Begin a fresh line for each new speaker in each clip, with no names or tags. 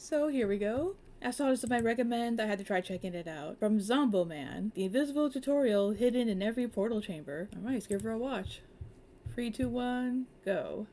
So here we go. I saw this on my recommend, I had to try checking it out. From Zombo Man, the invisible tutorial hidden in every portal chamber. Alright, let's give her a watch. 3, 2, 1, go.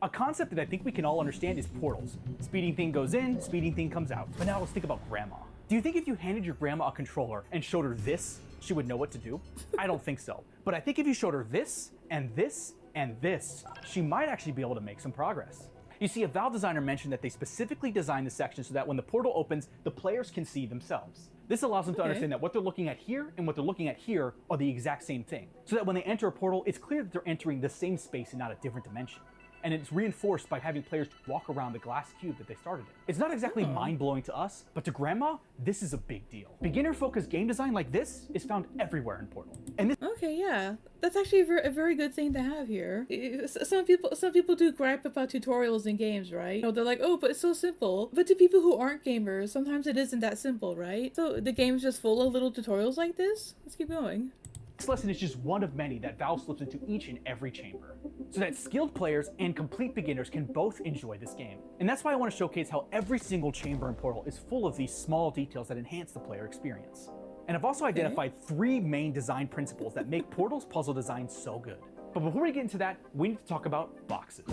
A concept that I think we can all understand is portals. Speeding thing goes in, speeding thing comes out. But now let's think about grandma. Do you think if you handed your grandma a controller and showed her this, she would know what to do? I don't think so. But I think if you showed her this, and this, and this, she might actually be able to make some progress. You see, a Valve designer mentioned that they specifically designed the section so that when the portal opens, the players can see themselves. This allows them to understand that what they're looking at here and what they're looking at here are the exact same thing. So that when they enter a portal, it's clear that they're entering the same space and not a different dimension. And it's reinforced by having players walk around the glass cube that they started in. It's not exactly mind-blowing to us, but to grandma, this is a big deal. Beginner-focused game design like this is found everywhere in Portal. And this
Okay, yeah, that's actually a very good thing to have here. Some people do gripe about tutorials in games, right? You know, they're like, oh, but it's so simple. But to people who aren't gamers, sometimes it isn't that simple, right? So the game's just full of little tutorials like this. Let's keep going.
This lesson is just one of many that Valve slips into each and every chamber, so that skilled players and complete beginners can both enjoy this game. And that's why I want to showcase how every single chamber in Portal is full of these small details that enhance the player experience. And I've also identified 3 main design principles that make Portal's puzzle design so good. But before we get into that, we need to talk about boxes.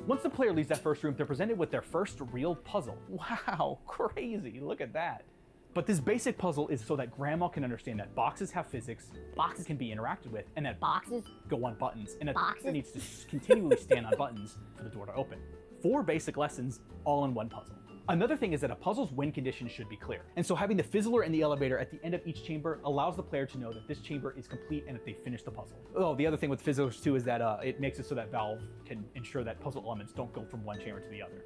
Once the player leaves that first room, they're presented with their first real puzzle. Wow, crazy, look at that. But this basic puzzle is so that grandma can understand that boxes have physics, boxes can be interacted with, and that boxes go on buttons, and that boxes needs to continually stand on buttons for the door to open. 4 basic lessons, all in one puzzle. Another thing is that a puzzle's win conditions should be clear. And so having the fizzler and the elevator at the end of each chamber allows the player to know that this chamber is complete and that they finished the puzzle. Oh, the other thing with fizzlers too is that it makes it so that Valve can ensure that puzzle elements don't go from one chamber to the other.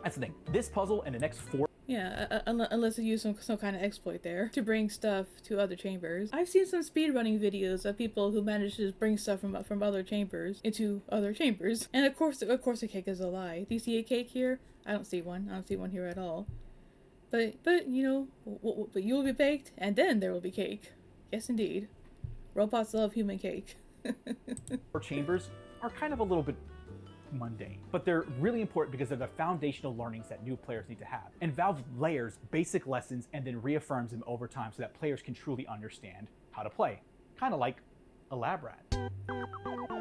That's the thing. This puzzle and the next 4
unless you use some kind of exploit there to bring stuff to other chambers. I've seen some speedrunning videos of people who manage to bring stuff from other chambers into other chambers. And of course a cake is a lie. Do you see a cake here? I don't see one. I don't see one here at all. But you know, but you will be baked, and then there will be cake. Yes, indeed. Robots love human cake.
chambers are kind of a little bit mundane, but they're really important because they're the foundational learnings that new players need to have. And Valve layers basic lessons and then reaffirms them over time so that players can truly understand how to play. Kind of like a lab rat.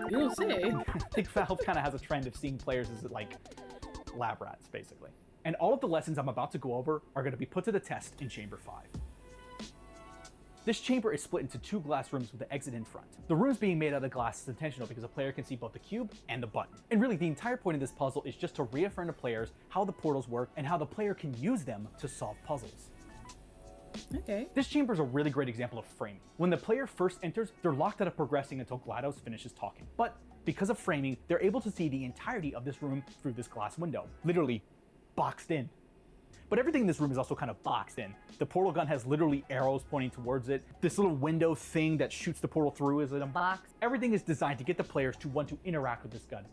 You don't say.
I think Valve kind of has a trend of seeing players as like lab rats, basically. And all of the lessons I'm about to go over are going to be put to the test in Chamber 5. This chamber is split into 2 glass rooms with the exit in front. The rooms being made out of glass is intentional because a player can see both the cube and the button. And really, the entire point of this puzzle is just to reaffirm to players how the portals work and how the player can use them to solve puzzles.
Okay.
This chamber is a really great example of framing. When the player first enters, they're locked out of progressing until GLaDOS finishes talking. But because of framing, they're able to see the entirety of this room through this glass window. Literally boxed in. But everything in this room is also kind of boxed in. The portal gun has literally arrows pointing towards it. This little window thing that shoots the portal through is in a box. Everything is designed to get the players to want to interact with this gun.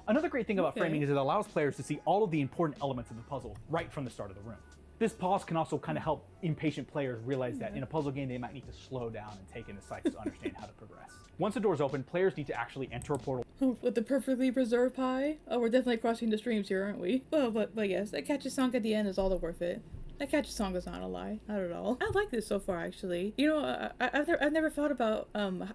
Another great thing about framing is it allows players to see all of the important elements of the puzzle right from the start of the room. This pause can also kind of help impatient players realize that in a puzzle game they might need to slow down and take in the sights to understand how to progress. Once the doors open, players need to actually enter a portal.
With the perfectly preserved pie? Oh, we're definitely crossing the streams here, aren't we? Well, but yes, that catchy song at the end is all the worth it. That catchy song is not a lie, not at all. I like this so far, actually. You know, I've never thought about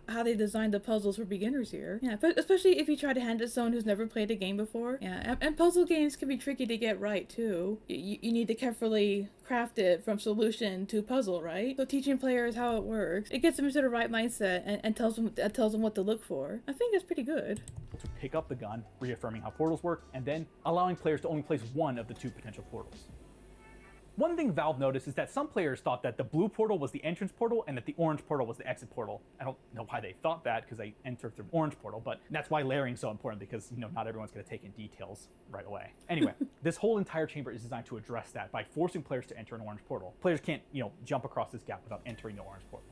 how they designed the puzzles for beginners here. Yeah, but especially if you try to hand it to someone who's never played a game before. Yeah, and puzzle games can be tricky to get right too. You need to carefully craft it from solution to puzzle, right? So teaching players how it works, it gets them into the right mindset and tells them what to look for. I think that's pretty good.
To pick up the gun, reaffirming how portals work, and then allowing players to only place one of the 2 potential portals. One thing Valve noticed is that some players thought that the blue portal was the entrance portal and that the orange portal was the exit portal. I don't know why they thought that because they entered through orange portal, but that's why layering is so important because, you know, not everyone's going to take in details right away. Anyway, this whole entire chamber is designed to address that by forcing players to enter an orange portal. Players can't, you know, jump across this gap without entering the orange portal.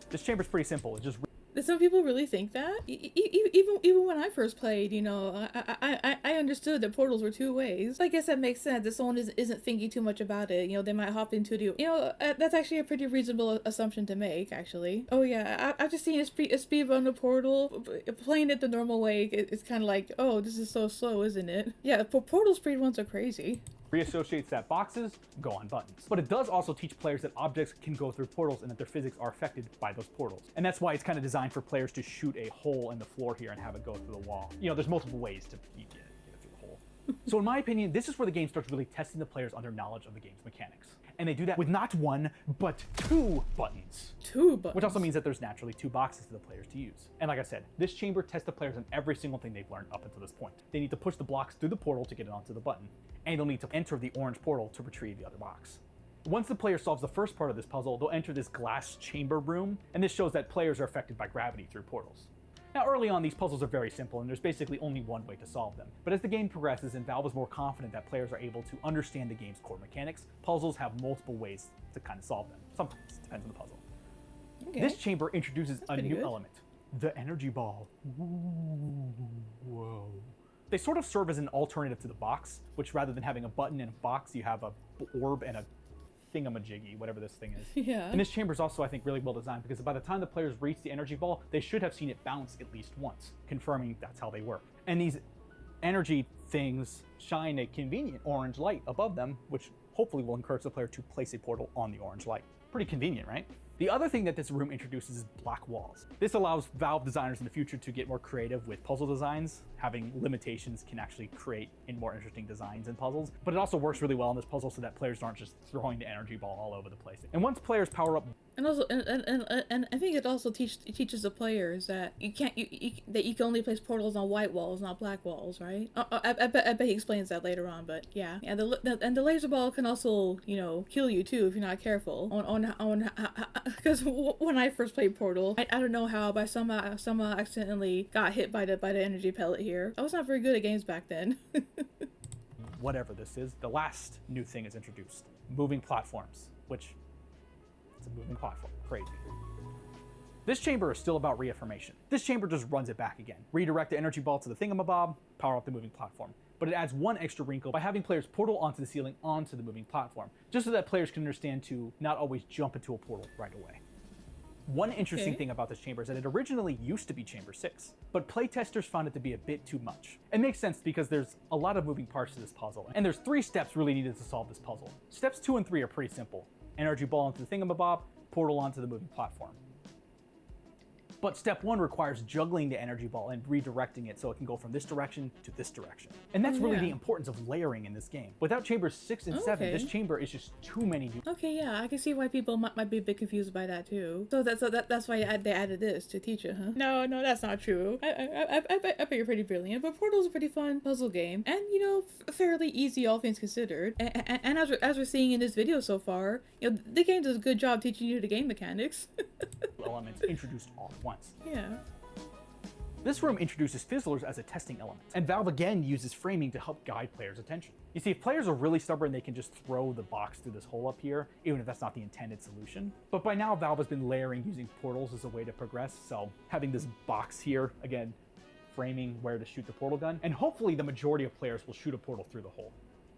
This chamber is pretty simple. It's just
Some people really think that. Even when I first played, I understood that portals were two ways. I guess that makes sense. If someone isn't thinking too much about it, they might hop into the. That's actually a pretty reasonable assumption to make. Actually. Oh yeah, I've just seen a speed run the portal. Playing it the normal way, it's kind of like, oh, this is so slow, isn't it? Yeah, portal speed runs are crazy.
Reassociates that boxes go on buttons. But it does also teach players that objects can go through portals and that their physics are affected by those portals. And that's why it's kind of designed for players to shoot a hole in the floor here and have it go through the wall. There's multiple ways to get it through the hole. So in my opinion, this is where the game starts really testing the players on their knowledge of the game's mechanics. And they do that with not one, but two buttons.
Two buttons.
Which also means that there's naturally two boxes for the players to use. And like I said, this chamber tests the players on every single thing they've learned up until this point. They need to push the blocks through the portal to get it onto the button. And they'll need to enter the orange portal to retrieve the other box. Once the player solves the first part of this puzzle, they'll enter this glass chamber room, and this shows that players are affected by gravity through portals. Now, early on, these puzzles are very simple, and there's basically only one way to solve them. But as the game progresses and Valve is more confident that players are able to understand the game's core mechanics, puzzles have multiple ways to kind of solve them. Sometimes, it depends on the puzzle. Okay. This chamber introduces a new element, the energy ball. Ooh, whoa. They sort of serve as an alternative to the box, which rather than having a button and a box, you have a orb and a thingamajiggy, whatever this thing is.
Yeah.
And this chamber is also, I think, really well designed because by the time the players reach the energy ball, they should have seen it bounce at least once, confirming that's how they work. And these energy things shine a convenient orange light above them, which hopefully will encourage the player to place a portal on the orange light. Pretty convenient, right? The other thing that this room introduces is black walls. This allows Valve designers in the future to get more creative with puzzle designs. Having limitations can actually create more interesting designs in puzzles, but it also works really well in this puzzle so that players aren't just throwing the energy ball all over the place. And once players power up,
and also, and I think it also teaches the players that you can't that you can only place portals on white walls, not black walls, right? I bet he explains that later on, but yeah, and the laser ball can also kill you too if you're not careful. Because when I first played Portal, I don't know how, but I somehow accidentally got hit by the energy pellet here. I was not very good at games back then.
Whatever this is, the last new thing is introduced: moving platforms, which. It's a moving platform. Crazy. This chamber is still about reaffirmation. This chamber just runs it back again. Redirect the energy ball to the thingamabob, power up the moving platform. But it adds one extra wrinkle by having players portal onto the ceiling onto the moving platform, just so that players can understand to not always jump into a portal right away. One interesting thing about this chamber is that it originally used to be Chamber 6, but playtesters found it to be a bit too much. It makes sense because there's a lot of moving parts to this puzzle, and there's 3 steps really needed to solve this puzzle. Steps 2 and 3 are pretty simple. Energy ball into the thingamabob, portal onto the moving platform. But step 1 requires juggling the energy ball and redirecting it so it can go from this direction to this direction. And that's really the importance of layering in this game. Without chambers 6 and 7, this chamber is just too many.
Okay, yeah, I can see why people might be a bit confused by that too. So that's why they added this to teach it, huh? No, that's not true. I bet you're pretty brilliant, but Portal's a pretty fun puzzle game, and fairly easy all things considered. And as we're seeing in this video so far, the game does a good job teaching you the game mechanics.
Elements introduced all at once.
Yeah.
This room introduces fizzlers as a testing element, and Valve again uses framing to help guide players' attention. You see, if players are really stubborn, they can just throw the box through this hole up here, even if that's not the intended solution. But by now, Valve has been layering using portals as a way to progress, so having this box here, again, framing where to shoot the portal gun, and hopefully the majority of players will shoot a portal through the hole.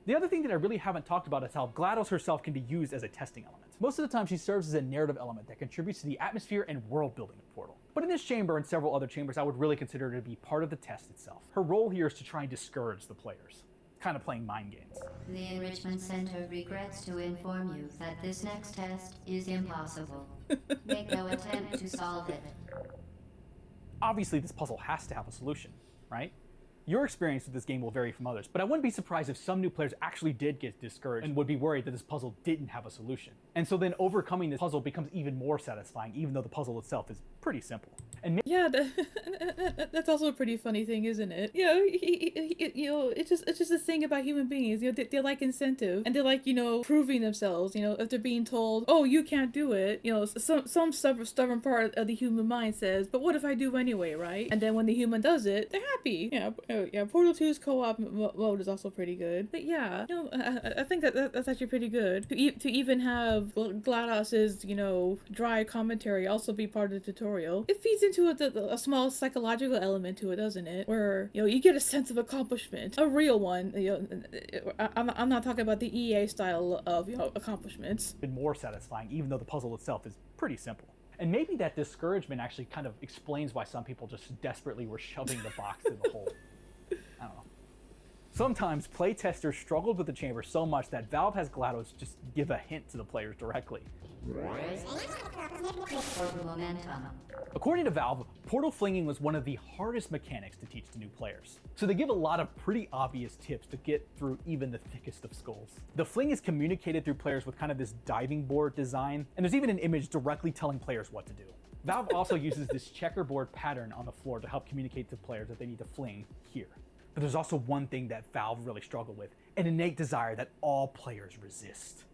The other thing that I really haven't talked about is how GLaDOS herself can be used as a testing element. Most of the time she serves as a narrative element that contributes to the atmosphere and world building of Portal. But in this chamber and several other chambers, I would really consider her to be part of the test itself. Her role here is to try and discourage the players, kind of playing mind games.
The Enrichment Center regrets to inform you that this next test is impossible. Make no attempt to solve it.
Obviously, this puzzle has to have a solution, right? Your experience with this game will vary from others, but I wouldn't be surprised if some new players actually did get discouraged and would be worried that this puzzle didn't have a solution. And so then overcoming this puzzle becomes even more satisfying, even though the puzzle itself is pretty simple. And
yeah, that's also a pretty funny thing, isn't it? It's just a thing about human beings. They like incentive, and they like proving themselves. If they're being told, "Oh, you can't do it," some stubborn part of the human mind says, "But what if I do anyway, right?" And then when the human does it, they're happy. Yeah. Portal 2's co-op mode is also pretty good. But yeah, I think that's actually pretty good to even have GLaDOS's dry commentary also be part of the tutorial. tutorial. It feeds into a small psychological element to it, doesn't it? Where, you know, you get a sense of accomplishment, a real one. You know, I'm not talking about the EA style of, you know, accomplishments.
Been more satisfying, even though the puzzle itself is pretty simple. And maybe that discouragement actually kind of explains why some people just desperately were shoving the box in the hole. I don't know. Sometimes playtesters struggled with the chamber so much that Valve has GLaDOS just give a hint to the players directly.
Momentum.
According to Valve, portal flinging was one of the hardest mechanics to teach to new players. So they give a lot of pretty obvious tips to get through even the thickest of skulls. The fling is communicated through players with kind of this diving board design, and there's even an image directly telling players what to do. Valve also uses this checkerboard pattern on the floor to help communicate to players that they need to fling here. But there's also one thing that Valve really struggled with, an innate desire that all players resist: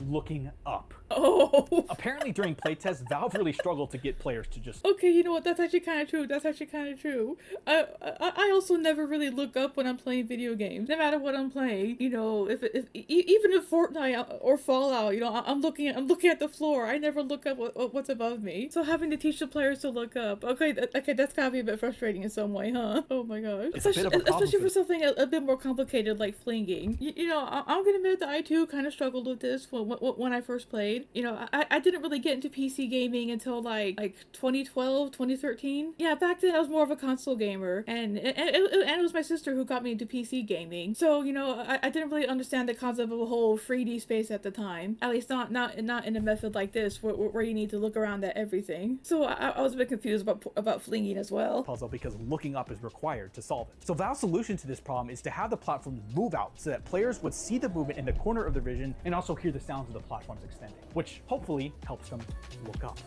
looking up.
Oh.
Apparently during playtests, Valve really struggled to get players to just...
Okay, you know what? That's actually kind of true. That's actually kind of true. I also never really look up when I'm playing video games. No matter what I'm playing, you know, even if Fortnite or Fallout, you know, I'm looking at the floor. I never look up what's above me. So having to teach the players to look up, okay, that's gotta be a bit frustrating in some way, huh? Oh my gosh.
It's a bit of a problem
Especially for something a bit more complicated like flinging. You know, I'm gonna admit that I too kind of struggled with this when I first played. You know, I didn't really get into PC gaming until like 2012, 2013. Yeah, back then I was more of a console gamer, and it was my sister who got me into PC gaming. So, you know, I didn't really understand the concept of a whole 3D space at the time. At least not in a method like this where you need to look around at everything. So I was a bit confused about flinging as well.
Puzzle because looking up is required to solve it. So Valve's solution to this problem is to have the platforms move out so that players would see the movement in the corner of their vision and also hear the sounds of the platforms extending, which hopefully helps them look up.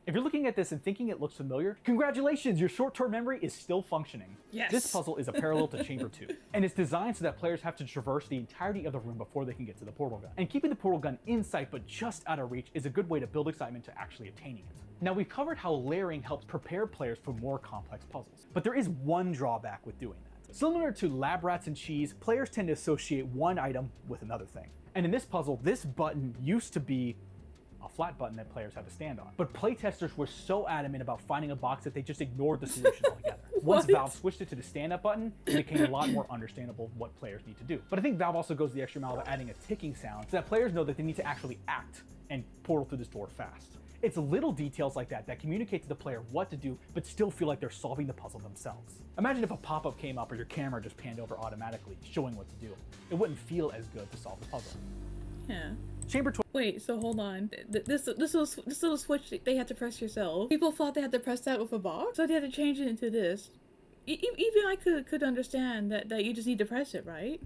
If you're looking at this and thinking it looks familiar, congratulations, your short-term memory is still functioning.
Yes.
This puzzle is a parallel to Chamber 2, and it's designed so that players have to traverse the entirety of the room before they can get to the portal gun. And keeping the portal gun in sight but just out of reach is a good way to build excitement to actually attaining it. Now, we've covered how layering helps prepare players for more complex puzzles, but there is one drawback with doing that. Similar to Lab Rats and Cheese, players tend to associate one item with another thing. And in this puzzle, this button used to be a flat button that players had to stand on. But playtesters were so adamant about finding a box that they just ignored the solution altogether. Once Valve switched it to the stand-up button, it became a lot more understandable what players need to do. But I think Valve also goes the extra mile by adding a ticking sound so that players know that they need to actually act and portal through this door fast. It's little details like that that communicate to the player what to do, but still feel like they're solving the puzzle themselves. Imagine if a pop-up came up or your camera just panned over automatically, showing what to do. It wouldn't feel as good to solve the puzzle.
Yeah.
Chamber 12.
Wait, so hold on. This little switch they had to press yourself. People thought they had to press that with a box, so they had to change it into this. Even I could understand that you just need to press it, right?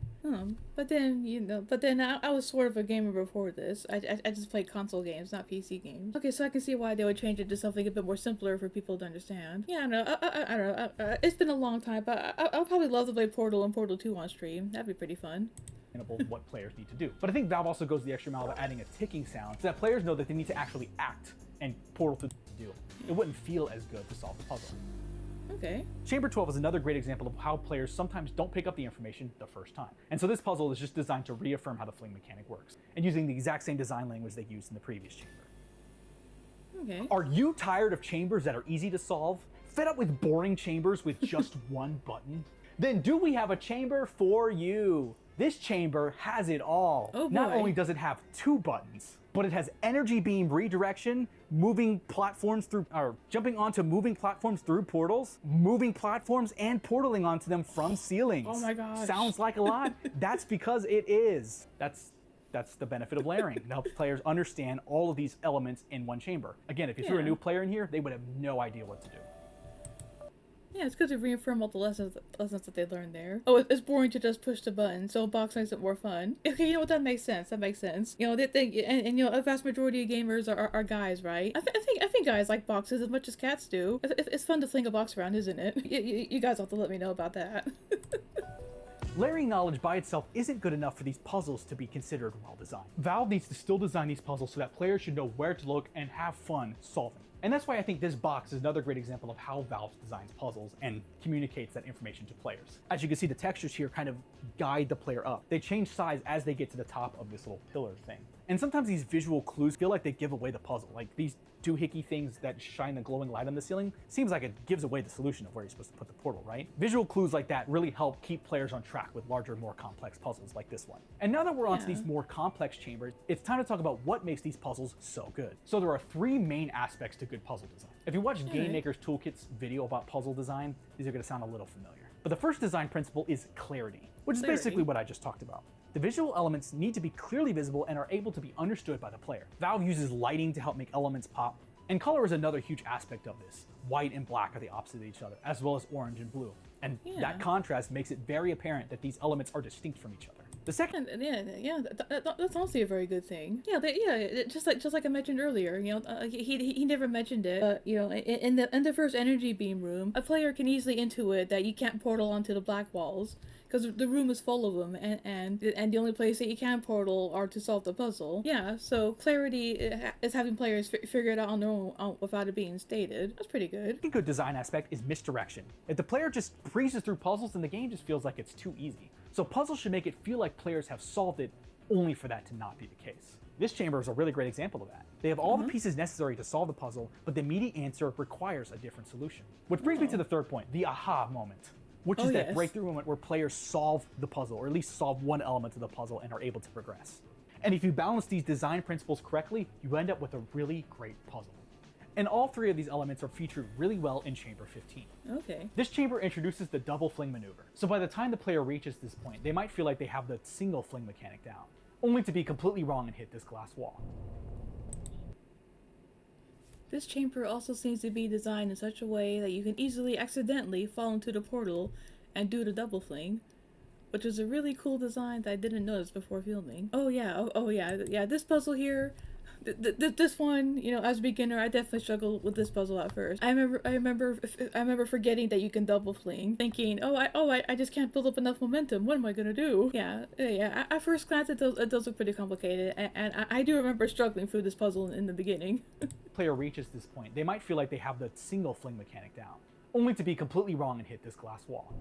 But then I was sort of a gamer before this. I just played console games, not PC games. Okay, so I can see why they would change it to something a bit more simpler for people to understand. Yeah, I don't know. It's been a long time, but I'll probably love to play Portal and Portal 2 on stream. That'd be pretty fun.
What players need to do. But I think Valve also goes the extra mile by adding a ticking sound so that players know that they need to actually act and portal through the do. It wouldn't feel as good to solve the puzzle.
Okay.
Chamber 12 is another great example of how players sometimes don't pick up the information the first time. And so this puzzle is just designed to reaffirm how the fling mechanic works, and using the exact same design language they used in the previous chamber.
Okay.
Are you tired of chambers that are easy to solve? Fed up with boring chambers with just one button? Then do we have a chamber for you? This chamber has it all.
Oh boy.
Not only does it have 2 buttons, but it has energy beam redirection, moving platforms through, or jumping onto moving platforms through portals, moving platforms and portaling onto them from ceilings.
Oh my gosh.
Sounds like a lot? That's because it is. That's the benefit of layering. It helps players understand all of these elements in one chamber. Again, if you threw a new player in here, they would have no idea what to do.
Yeah, it's good to reaffirm all the lessons that they learned there. Oh, it's boring to just push the button, so a box makes it more fun. Okay, you know what? That makes sense. That makes sense. You know, they think, and you know, a vast majority of gamers are guys, right? I think guys like boxes as much as cats do. It's fun to fling a box around, isn't it? You guys have to let me know about that.
Layering knowledge by itself isn't good enough for these puzzles to be considered well designed. Valve needs to still design these puzzles so that players should know where to look and have fun solving. And that's why I think this box is another great example of how Valve designs puzzles and communicates that information to players. As you can see, the textures here kind of guide the player up. They change size as they get to the top of this little pillar thing. And sometimes these visual clues feel like they give away the puzzle. Like these doohickey things that shine the glowing light on the ceiling seems like it gives away the solution of where you're supposed to put the portal, right? Visual clues like that really help keep players on track with larger, more complex puzzles like this one. And now that we're onto these more complex chambers, it's time to talk about what makes these puzzles so good. So there are 3 main aspects to good puzzle design. If you watch Game Maker's Toolkit's video about puzzle design, these are going to sound a little familiar. But the first design principle is clarity, which is basically what I just talked about. The visual elements need to be clearly visible and are able to be understood by the player. Valve uses lighting to help make elements pop, and color is another huge aspect of this. White and black are the opposite of each other, as well as orange and blue. And that contrast makes it very apparent that these elements are distinct from each other. The second,
that's honestly a very good thing. Just like I mentioned earlier, he never mentioned it, but in the first energy beam room, a player can easily intuit that you can't portal onto the black walls because the room is full of them, and the only place that you can portal are to solve the puzzle. Yeah, so clarity is having players figure it out on their own without it being stated. That's pretty good.
A good design aspect is misdirection. If the player just breezes through puzzles, then the game just feels like it's too easy. So puzzles should make it feel like players have solved it, only for that to not be the case. This chamber is a really great example of that. They have all the pieces necessary to solve the puzzle, but the immediate answer requires a different solution. Which brings me to the third point, the aha moment, which is that breakthrough moment where players solve the puzzle, or at least solve one element of the puzzle and are able to progress. And if you balance these design principles correctly, you end up with a really great puzzle. And all 3 of these elements are featured really well in Chamber 15.
Okay.
This chamber introduces the double fling maneuver. So by the time the player reaches this point, they might feel like they have the single fling mechanic down, only to be completely wrong and hit this glass wall.
This chamber also seems to be designed in such a way that you can easily accidentally fall into the portal and do the double fling, which is a really cool design that I didn't notice before filming. This puzzle here, this one, as a beginner, I definitely struggled with this puzzle at first. I remember forgetting that you can double fling, thinking, I just can't build up enough momentum. What am I gonna do? At first glance, it does look pretty complicated, and I do remember struggling through this puzzle in the beginning.
Player reaches this point, they might feel like they have the single fling mechanic down, only to be completely wrong and hit this glass wall.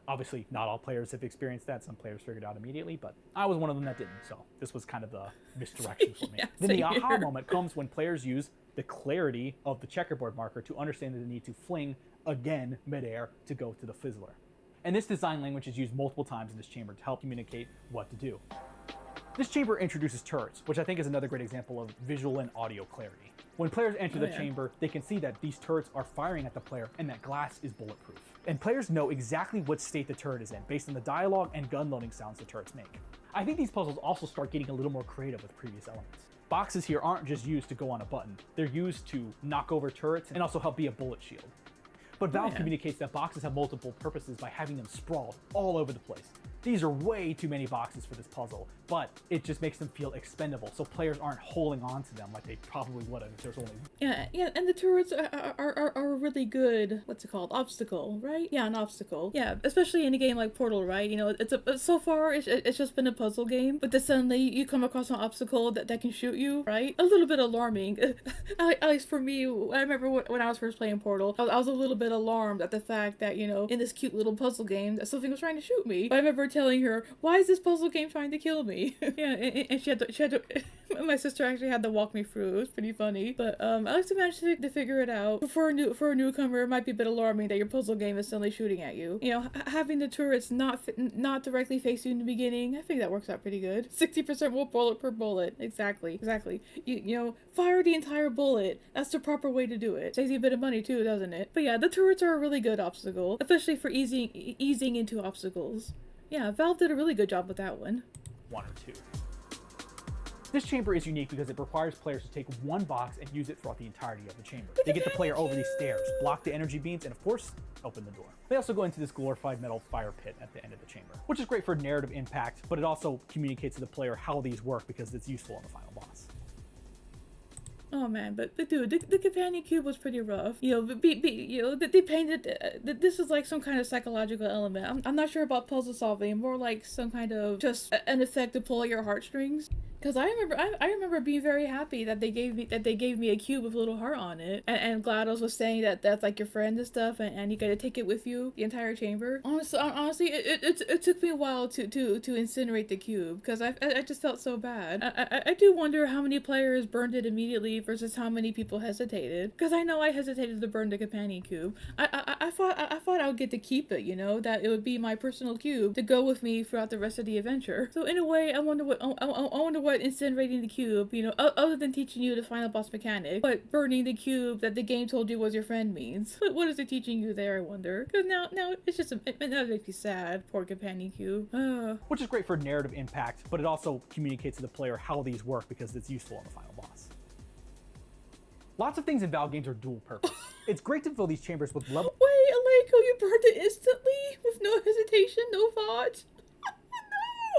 Obviously, not all players have experienced that. Some players figured it out immediately, but I was one of them that didn't, so this was kind of the misdirection for me. Then the aha moment comes when players use the clarity of the checkerboard marker to understand the need to fling again midair to go to the fizzler. And this design language is used multiple times in this chamber to help communicate what to do. This chamber introduces turrets, which I think is another great example of visual and audio clarity. When players enter the chamber, they can see that these turrets are firing at the player and that glass is bulletproof. And players know exactly what state the turret is in based on the dialogue and gun loading sounds the turrets make. I think these puzzles also start getting a little more creative with previous elements. Boxes here aren't just used to go on a button, they're used to knock over turrets and also help be a bullet shield. But Valve communicates that boxes have multiple purposes by having them sprawled all over the place. These are way too many boxes for this puzzle, but it just makes them feel expendable, so players aren't holding on to them like they probably would have if there's only...
And the turrets are a really good, what's it called, obstacle, right? Yeah, an obstacle. Yeah, especially in a game like Portal, right? So far it's just been a puzzle game, but then suddenly you come across an obstacle that can shoot you, right? A little bit alarming. At least for me, I remember when I was first playing Portal, I was a little bit alarmed at the fact that, in this cute little puzzle game, that something was trying to shoot me. But I remember telling her, why is this puzzle game trying to kill me? And she had to my sister actually had to walk me through. It was pretty funny, but I like to manage to figure it out. For a newcomer, it might be a bit alarming that your puzzle game is suddenly shooting at you. Having the turrets not directly face you in the beginning, I think that works out pretty good. 60% more bullet per bullet. Exactly. Fire the entire bullet. That's the proper way to do it. Saves you a bit of money too, doesn't it? But yeah, the turrets are a really good obstacle, especially for easing into obstacles. Yeah, Valve did a really good job with that one.
1 or 2. This chamber is unique because it requires players to take one box and use it throughout the entirety of the chamber. They get the player over these stairs, block the energy beams, and of course, open the door. They also go into this glorified metal fire pit at the end of the chamber, which is great for narrative impact, but it also communicates to the player how these work because it's useful in the final boss.
Oh man, but dude, the companion cube was pretty rough. They painted this is like some kind of psychological element. I'm not sure about puzzle solving, more like some kind of just an effect to pull at your heartstrings. Because I remember being very happy that they gave me a cube with a little heart on it, and GLaDOS was saying that that's like your friend and stuff, and you gotta take it with you the entire chamber. Honestly, it took me a while to incinerate the cube because I just felt so bad. I do wonder how many players burned it immediately versus how many people hesitated. Because I know I hesitated to burn the companion cube. I thought I would get to keep it, you know, that it would be my personal cube to go with me throughout the rest of the adventure. So in a way, I wonder what incinerating the cube, you know, other than teaching you the final boss mechanic, but burning the cube that the game told you was your friend means. What is it teaching you there, I wonder? Because now it's just it makes me sad. Poor companion cube.
Which is great for narrative impact, but it also communicates to the player how these work because it's useful in the final boss. Lots of things in Valve games are dual purpose. It's great to fill these chambers with level.
Wait, Alenko, you burned it instantly with no hesitation, no thought.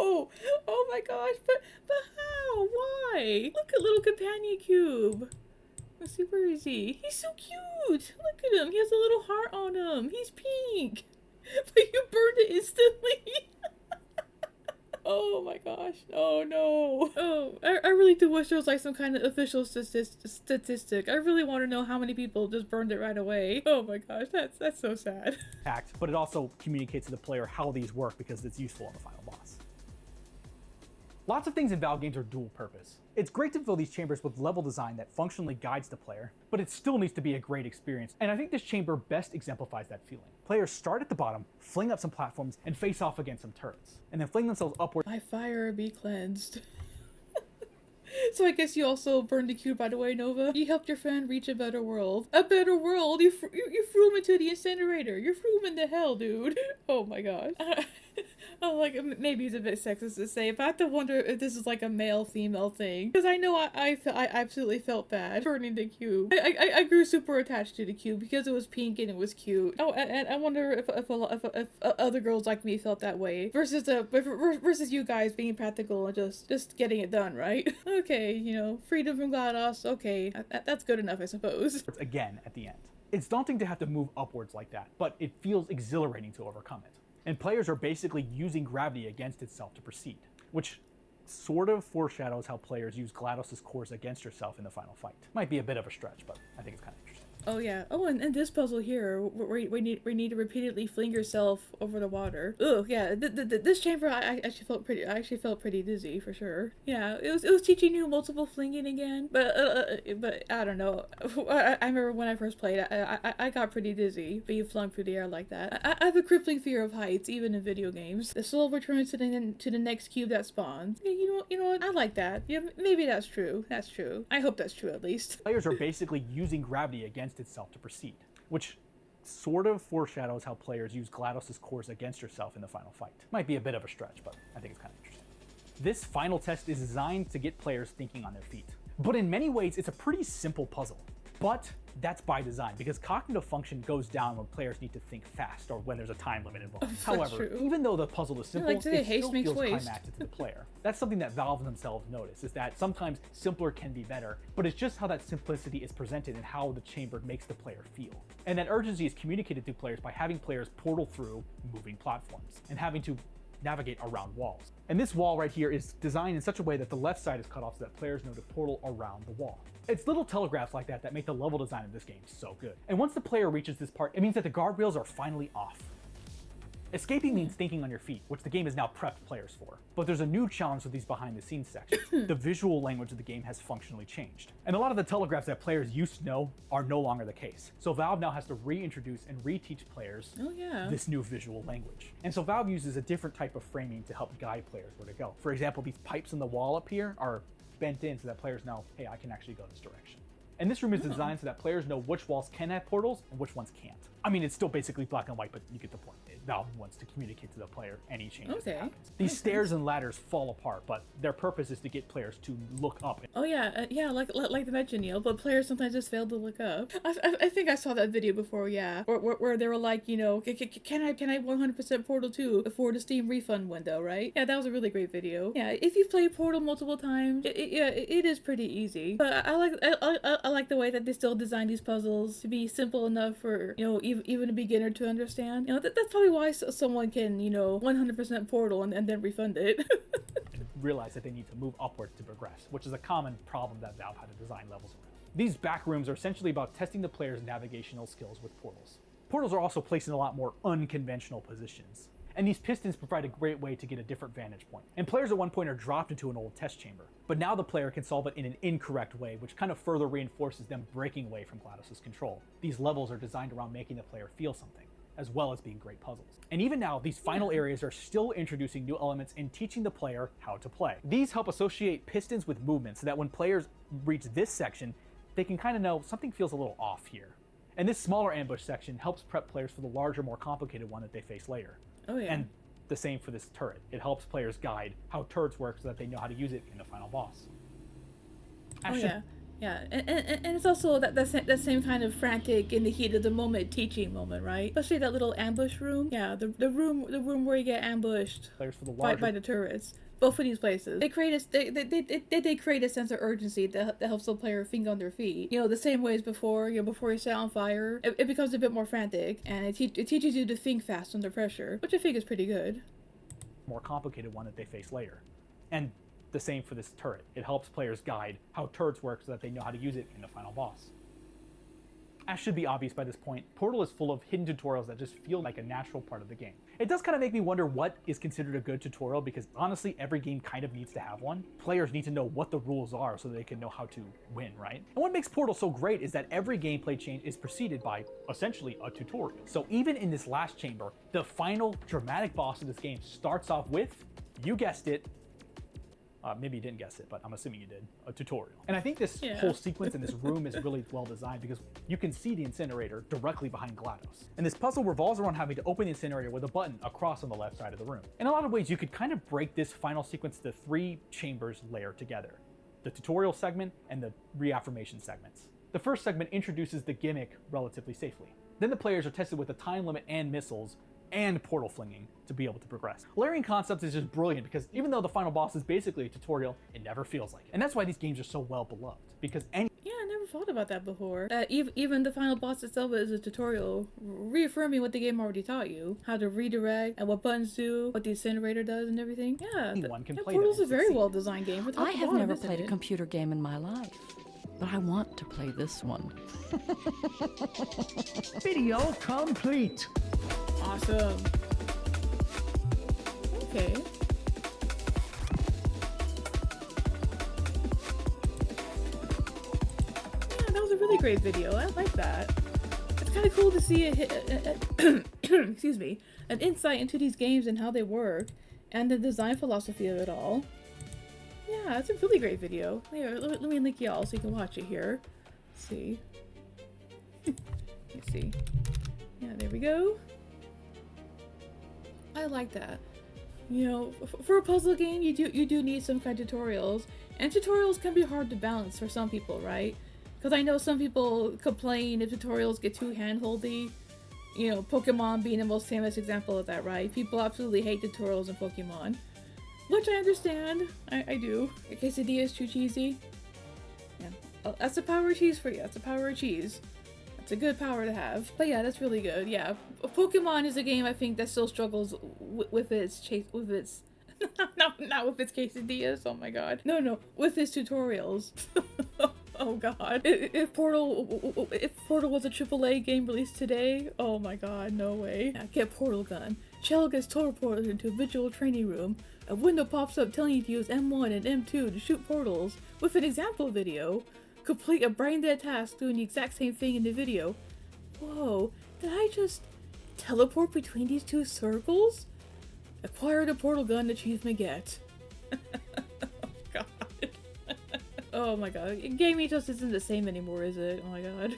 No! Oh my gosh, but how? Why? Look at little companion cube. Let's see, where is he? He's so cute. Look at him. He has a little heart on him. He's pink. But you burned it instantly. Oh my gosh. Oh no. Oh, I really do wish there was like some kind of official statistic. I really want to know how many people just burned it right away. Oh my gosh, that's so sad.
But it also communicates to the player how these work because it's useful in the final boss. Lots of things in Valve games are dual purpose. It's great to fill these chambers with level design that functionally guides the player, but it still needs to be a great experience, and I think this chamber best exemplifies that feeling. Players start at the bottom, fling up some platforms, and face off against some turrets, and then fling themselves upward.
By fire be cleansed. So I guess you also burned the cube, by the way, Nova. You helped your friend reach a better world. A better world? You threw him into the incinerator. You threw him into hell, dude. Oh my gosh. Oh, like, maybe it's a bit sexist to say, but I have to wonder if this is like a male-female thing. Because I know I absolutely felt bad burning the cube. I grew super attached to the cube because it was pink and it was cute. Oh, and I wonder if other girls like me felt that way. Versus you guys being practical and just getting it done, right? Okay, you know, freedom from GLaDOS, okay. That's good enough, I suppose.
Again at the end. It's daunting to have to move upwards like that, but it feels exhilarating to overcome it. And players are basically using gravity against itself to proceed, which sort of foreshadows how players use GLaDOS' cores against yourself in the final fight. Might be a bit of a stretch, but I think it's kind of interesting.
Oh yeah. Oh, and this puzzle here, we need to repeatedly fling yourself over the water. Ugh, yeah. This chamber, I actually felt pretty dizzy for sure. Yeah, it was teaching you multiple flinging again, but I don't know. I remember when I first played, I got pretty dizzy being flung through the air like that. I have a crippling fear of heights, even in video games. The soul returns to the next cube that spawns. Yeah, you know what? I like that. Yeah, maybe that's true. That's true. I hope that's true at least.
Players are basically using gravity against itself to proceed, which sort of foreshadows how players use GLaDOS' cores against yourself in the final fight. Might be a bit of a stretch, but I think it's kind of interesting. This final test is designed to get players thinking on their feet, but in many ways it's a pretty simple puzzle. But that's by design, because cognitive function goes down when players need to think fast or when there's a time limit involved. However, even though the puzzle is simple, it still feels climactic to the player. That's something that Valve themselves notice, is that sometimes simpler can be better, but it's just how that simplicity is presented and how the chamber makes the player feel. And that urgency is communicated to players by having players portal through moving platforms and having to navigate around walls. And this wall right here is designed in such a way that the left side is cut off so that players know to portal around the wall. It's little telegraphs like that make the level design of this game so good. And once the player reaches this part, it means that the guardrails are finally off. Escaping means thinking on your feet, which the game has now prepped players for. But there's a new challenge with these behind the scenes sections. The visual language of the game has functionally changed. And a lot of the telegraphs that players used to know are no longer the case. So Valve now has to reintroduce and reteach players this new visual language. And so Valve uses a different type of framing to help guide players where to go. For example, these pipes in the wall up here are bent in so that players know, hey, I can actually go this direction. And this room is designed so that players know which walls can have portals and which ones can't. I mean, it's still basically black and white, but you get the point. Valve wants to communicate to the player any changes that happens. These stairs and ladders fall apart, but their purpose is to get players to look up.
Oh yeah, like the mention, Neil, but players sometimes just fail to look up. I think I saw that video before, yeah, where they were like, you know, can I 100% Portal 2 before the Steam refund window, right? Yeah, that was a really great video. Yeah, if you play Portal multiple times, it is pretty easy. But I like the way that they still design these puzzles to be simple enough for, you know, even a beginner to understand. You know, that's probably why someone can, 100% Portal and then refund it.
And realize that they need to move upwards to progress, which is a common problem that Valve had to design levels around. These back rooms are essentially about testing the player's navigational skills with portals. Portals are also placed in a lot more unconventional positions, and these pistons provide a great way to get a different vantage point. And players at one point are dropped into an old test chamber, but now the player can solve it in an incorrect way, which kind of further reinforces them breaking away from GLaDOS's control. These levels are designed around making the player feel something, as well as being great puzzles. And even now, these final areas are still introducing new elements and teaching the player how to play. These help associate pistons with movement so that when players reach this section, they can kind of know something feels a little off here. And this smaller ambush section helps prep players for the larger, more complicated one that they face later.
Oh yeah.
And the same for this turret. It helps players guide how turrets work so that they know how to use it in the final boss.
Yeah, and it's also that same kind of frantic, in the heat of the moment teaching moment, right? Especially that little ambush room. Yeah, the room where you get ambushed
Players for the larger
by the turrets. Both of these places, they create they create a sense of urgency that helps the player think on their feet. You know, the same way as before. You know, before you set on fire, it becomes a bit more frantic, and it teaches you to think fast under pressure, which I think is pretty good.
more complicated one that they face later. And the same for this turret. It helps players guide how turrets work so that they know how to use it in the final boss. As should be obvious by this point, Portal is full of hidden tutorials that just feel like a natural part of the game. It does kind of make me wonder what is considered a good tutorial, because honestly, every game kind of needs to have one. Players need to know what the rules are so they can know how to win, right? And what makes Portal so great is that every gameplay change is preceded by, essentially, a tutorial. So even in this last chamber, the final dramatic boss of this game starts off with, you guessed it, maybe you didn't guess it, but I'm assuming you did, a tutorial. And I think this whole sequence in this room is really well designed because you can see the incinerator directly behind GLaDOS. And this puzzle revolves around having to open the incinerator with a button across on the left side of the room. In a lot of ways, you could kind of break this final sequence to 3 chambers layered together: the tutorial segment and the reaffirmation segments. The first segment introduces the gimmick relatively safely. Then the players are tested with a time limit and missiles and portal flinging to be able to progress. Layering concepts is just brilliant because even though the final boss is basically a tutorial, it never feels like it. And that's why these games are so well beloved, because
Yeah, I never thought about that before. That even the final boss itself is a tutorial, reaffirming what the game already taught you. How to redirect, and what buttons do, what the incinerator does, and everything. Yeah,
anyone can play
Portal's
that
a very
succeed.
well-designed game.
I have never played a computer game in my life, but I want to play this one.
Video complete.
Awesome. Okay. Yeah, that was a really great video. I like that. It's kind of cool to see excuse me, an insight into these games and how they work, and the design philosophy of it all. Yeah, it's a really great video. Here, let me link y'all so you can watch it here. Let's see. Let's see. Yeah, there we go. I like that. You know, for a puzzle game, you do need some kind of tutorials, and tutorials can be hard to balance for some people, right? Because I know some people complain if tutorials get too hand-holdy. You know, Pokemon being the most famous example of that, right? People absolutely hate tutorials in Pokemon, which I understand. I do. A quesadilla is too cheesy. Yeah, oh, that's a power of cheese for you. That's a power of cheese. It's a good power to have. But yeah, that's really good. Yeah, Pokemon is a game I think that still struggles with its not with its quesadillas. Oh my god. No, with its tutorials. Oh god. If Portal was a AAA game released today, oh my god, no way. Yeah, get Portal Gun. Shell gets teleported into a visual training room. A window pops up telling you to use M1 and M2 to shoot portals with an example video. Complete a brain-dead task doing the exact same thing in the video. Whoa, did I just teleport between these 2 circles? Acquire the portal gun achievement get. Oh god. Oh my god. Gaming just isn't the same anymore, is it? Oh my god.